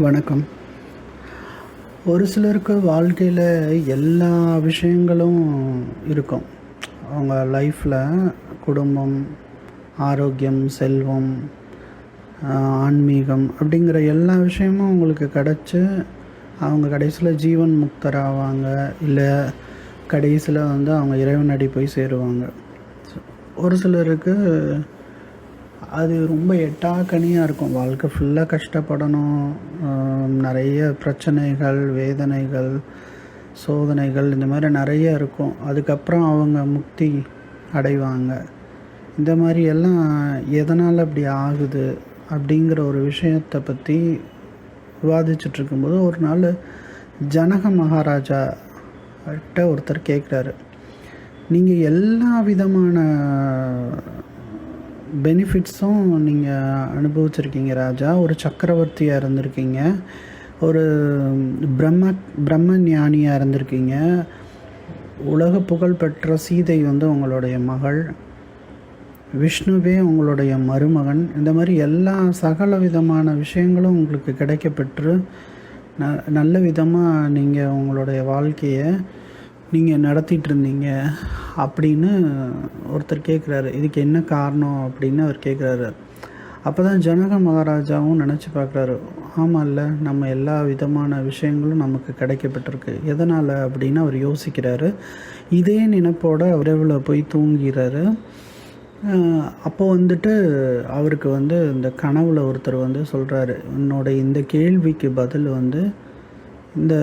வணக்கம். ஒரு சிலருக்கு வாழ்க்கையில் எல்லா விஷயங்களும் இருக்கும். அவங்க லைஃப்பில் குடும்பம், ஆரோக்கியம், செல்வம், ஆன்மீகம் அப்படிங்கிற எல்லா விஷயமும் அவங்களுக்கு கிடச்சி அவங்க கடைசியில் ஜீவன் முக்தராவாங்க. இல்லை கடைசியில் அவங்க இறைவனடி போய் சேருவாங்க. ஒரு சிலருக்கு அது ரொம்ப எட்டாக்கனியாக இருக்கும். வாழ்க்கை ஃபுல்லாக கஷ்டப்படணும், நிறைய பிரச்சனைகள், வேதனைகள், சோதனைகள் இந்த மாதிரி நிறைய இருக்கும். அதுக்கப்புறம் அவங்க முக்தி அடைவாங்க. இந்த மாதிரி எல்லாம் எதனால் அப்படி ஆகுது அப்படிங்கிற ஒரு விஷயத்தை பற்றி விவாதிச்சுட்ருக்கும்போது ஒரு நாள் ஜனக மகாராஜா கிட்ட ஒருத்தர் கேட்குறாரு, நீங்கள் எல்லா விதமான பெனிஃபிட்ஸும் நீங்கள் அனுபவிச்சிருக்கீங்க ராஜா. ஒரு சக்கரவர்த்தியாக இருந்திருக்கீங்க, ஒரு பிரம்ம ஞானியாக இருந்திருக்கீங்க, உலக புகழ்பெற்ற சீதை உங்களுடைய மகள், விஷ்ணுவே உங்களுடைய மருமகன். இந்த மாதிரி எல்லா சகல விதமான விஷயங்களும் உங்களுக்கு கிடைக்கப்பெற்று நல்ல விதமாக நீங்கள் உங்களுடைய வாழ்க்கையை நீங்கள் நடத்திட்டு இருந்தீங்க அப்படின்னு ஒருத்தர் கேட்குறாரு. இதுக்கு என்ன காரணம் அப்படின்னு அவர் கேட்குறாரு. அப்போ தான் ஜனக மகாராஜாவும் நினச்சி பார்க்குறாரு, ஆமாம்ல, நம்ம எல்லா விதமான விஷயங்களும் நமக்கு கிடைக்கப்பட்டிருக்கு, எதனால் அப்படின்னு அவர் யோசிக்கிறாரு. இதே நினைப்போடு அவர் எவ்வளோ போய் தூங்கிறாரு. அப்போ அவருக்கு இந்த கனவுல ஒருத்தர் சொல்கிறாரு, என்னோட இந்த கேள்விக்கு பதில் இந்த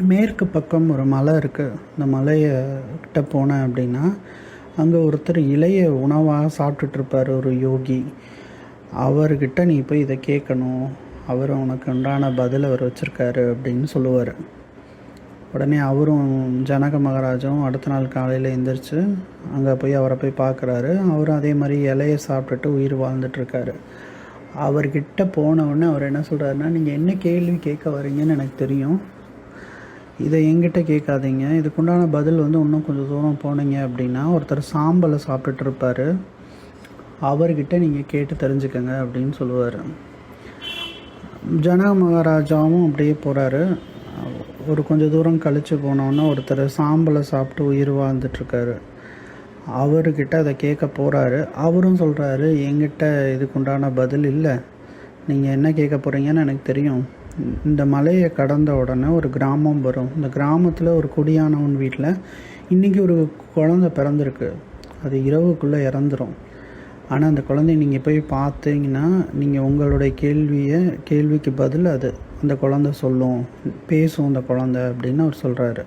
மேற்கு பக்கம் ஒரு மலை இருக்குது, இந்த மலைக்கிட்ட போனேன் அப்படின்னா அங்கே ஒருத்தர் இலைய உணவாக சாப்பிட்டுட்ருப்பார், ஒரு யோகி. அவர்கிட்ட நீ போய் இதை கேட்கணும், அவர் உனக்கு உண்டான பதில் அவர் வச்சுருக்காரு அப்படின்னு சொல்லுவார். உடனே அவரும் ஜனக மகாராஜாவும் அடுத்த நாள் காலையில் எழுந்திரிச்சு அங்கே போய் அவரை போய் பார்க்குறாரு. அவரும் அதே மாதிரி இலையை சாப்பிட்டுட்டு உயிர் வாழ்ந்துட்டுருக்காரு. அவர்கிட்ட போனவுடனே அவர் என்ன சொல்கிறாருன்னா, நீங்கள் என்ன கேள்வி கேட்க வரீங்கன்னு எனக்கு தெரியும், இதை என்கிட்ட கேட்காதீங்க, இதுக்குண்டான பதில் இன்னும் கொஞ்சம் தூரம் போனீங்க அப்படின்னா ஒருத்தர் சாம்பலை சாப்பிட்டுட்ருப்பார், அவர்கிட்ட நீங்கள் கேட்டு தெரிஞ்சுக்கங்க அப்படின்னு சொல்லுவார். ஜனக மகாராஜாவும் அப்படியே போகிறாரு. ஒரு கொஞ்சம் தூரம் கழித்து போனோன்னா ஒருத்தர் சாம்பலை சாப்பிட்டு உயிர் வாழ்ந்துட்டுருக்காரு. அவர்கிட்ட அதை கேட்க போகிறாரு. அவரும் சொல்கிறாரு, என்கிட்ட இதுக்குண்டான பதில் இல்லை, நீங்கள் என்ன கேட்க போகிறீங்கன்னு எனக்கு தெரியும். இந்த மலையை கடந்த உடனே ஒரு கிராமம் வரும். இந்த கிராமத்தில் ஒரு குடியானவன் வீட்டில் இன்றைக்கி ஒரு குழந்தை பிறந்திருக்கு. அது இரவுக்குள்ளே இறந்துடும். ஆனால் அந்த குழந்தைய நீங்கள் போய் பார்த்தீங்கன்னா நீங்கள் உங்களுடைய கேள்விக்கு பதில் அது அந்த குழந்தை சொல்லும், பேசும் அந்த குழந்தை அப்படின்னு அவர் சொல்கிறாரு.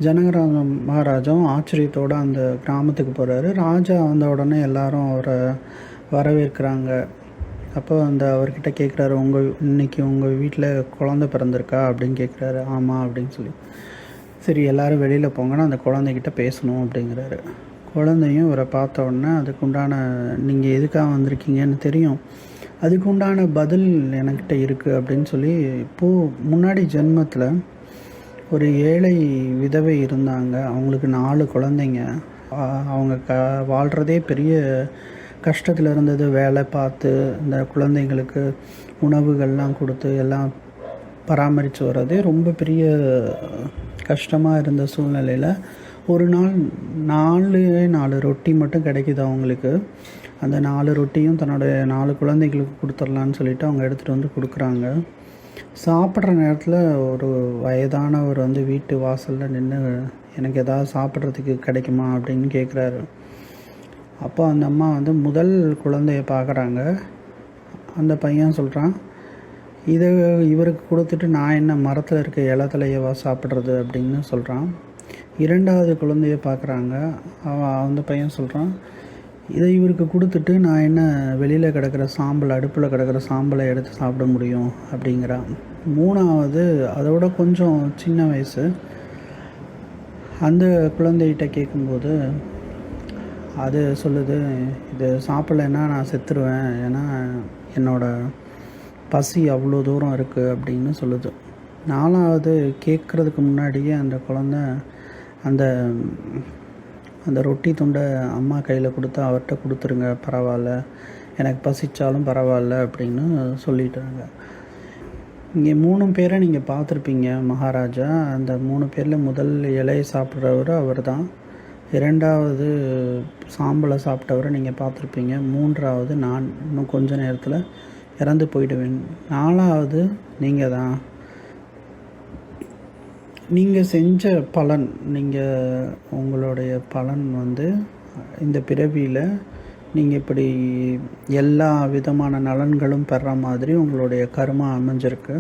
ஜனகராஜ மகாராஜாவும் ஆச்சரியத்தோடு அந்த கிராமத்துக்கு போகிறாரு. ராஜா வந்த உடனே எல்லாரும் அவரை வரவேற்கிறாங்க. அப்போ அவர்கிட்ட கேட்குறாரு, இன்றைக்கி உங்கள் வீட்டில் குழந்தை பிறந்திருக்கா அப்படின்னு கேட்குறாரு. ஆமாம் அப்படின்னு சொல்லி, சரி எல்லோரும் வெளியில் போங்கன்னா அந்த குழந்தைகிட்ட பேசணும் அப்படிங்கிறாரு. குழந்தையும் இவரை பார்த்த உடனே அதுக்குண்டான நீங்கள் எதுக்காக வந்திருக்கீங்கன்னு தெரியும், அதுக்குண்டான பதில் என்கிட்ட இருக்குது அப்படின்னு சொல்லி, இப்போது முன்னாடி ஜென்மத்தில் ஒரு ஏழை விதவை இருந்தாங்க. அவங்களுக்கு 4 குழந்தைங்க. அவங்க வாழ்கிறதே பெரிய கஷ்டத்தில் இருந்தது. வேலை பார்த்து இந்த குழந்தைங்களுக்கு உணவுகள்லாம் கொடுத்து எல்லாம் பராமரித்து வர்றதே ரொம்ப பெரிய கஷ்டமாக இருந்த சூழ்நிலையில் ஒரு நாள் 4 ரொட்டி மட்டும் கிடைக்கிது அவங்களுக்கு. அந்த 4 ரொட்டியும் தன்னுடைய 4 குழந்தைகளுக்கு கொடுத்துடலான்னு சொல்லிவிட்டு அவங்க எடுத்துகிட்டு கொடுக்குறாங்க. சாப்பிட்ற நேரத்தில் ஒரு வயதானவர் வீட்டு வாசலில் நின்று, எனக்கு எதாவது சாப்பிட்றதுக்கு கிடைக்குமா அப்படின்னு கேட்குறாரு. அப்போ அந்த அம்மா முதல் குழந்தைய பார்க்குறாங்க. அந்த பையன் சொல்கிறான், இதை இவருக்கு கொடுத்துட்டு நான் என்ன மரத்தில் இருக்க இலத்தலையவா சாப்பிட்றது அப்படின்னு சொல்கிறான். 2வது குழந்தைய பார்க்குறாங்க. அந்த பையன் சொல்கிறான், இதை இவருக்கு கொடுத்துட்டு நான் என்ன வெளியில் கிடக்கிற சாம்பல், அடுப்பில் கிடக்கிற சாம்பலை எடுத்து சாப்பிட முடியும் அப்படிங்கிறான். 3வது அதோட கொஞ்சம் சின்ன வயசு, அந்த குழந்தைகிட்ட கேட்கும்போது அது சொல்லுது, இது சாப்பிட்லைன்னா நான் செத்துருவேன், ஏன்னா என்னோடய பசி அவ்வளோ தூரம் இருக்குது அப்படின்னு சொல்லுது. 4வது கேட்குறதுக்கு முன்னாடியே அந்த குழந்த அந்த அந்த ரொட்டி துண்டை அம்மா கையில் கொடுத்து, அவர்கிட்ட கொடுத்துருங்க பரவாயில்ல, எனக்கு பசித்தாலும் பரவாயில்ல அப்படின்னு சொல்லிட்டாங்க. இங்கே 3 பேரை நீங்கள் பார்த்துருப்பீங்க மகாராஜா. அந்த 3 பேரில் முதல் இலையை சாப்பிட்றவர் அவர் தான். 2வது சாம்பலை சாப்பிட்டவரை நீங்கள் பார்த்துருப்பீங்க. 3வது நான் இன்னும் கொஞ்ச நேரத்தில் இறந்து போயிடுவேன். 4வது நீங்கள் தான். நீங்கள் செஞ்ச பலன், உங்களுடைய பலன் இந்த பிறவியில் நீங்கள் இப்படி எல்லா விதமான நலன்களும் பெற மாதிரி உங்களுடைய கர்மா அமைஞ்சிருக்கு.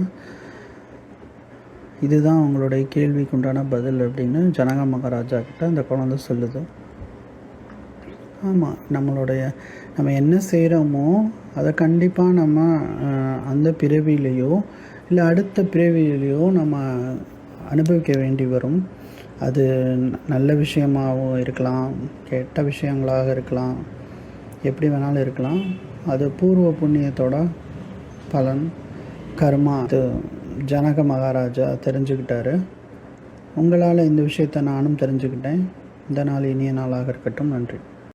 இதுதான் உங்களுடைய கேள்விக்கு உண்டான பதில் அப்படின்னு ஜனக மகாராஜா கிட்ட அந்த குழந்தை சொல்லுது. ஆமாம், நம்ம என்ன செய்கிறோமோ அதை கண்டிப்பாக நம்ம அந்த பிறவியிலையோ இல்லை அடுத்த பிறவியிலையோ நம்ம அனுபவிக்க வேண்டி வரும். அது நல்ல விஷயமாகவும் இருக்கலாம், கெட்ட விஷயங்களாக இருக்கலாம், எப்படி வேணாலும் இருக்கலாம். அது பூர்வ புண்ணியத்தோட பலன், கர்மா. அது ஜனக மகாராஜா தெரிஞ்சுக்கிட்டாரு. உங்களால் இந்த விஷயத்தை நானும் தெரிஞ்சுக்கிட்டேன். இந்த நாள் இனிய நாளாக இருக்கட்டும். நன்றி.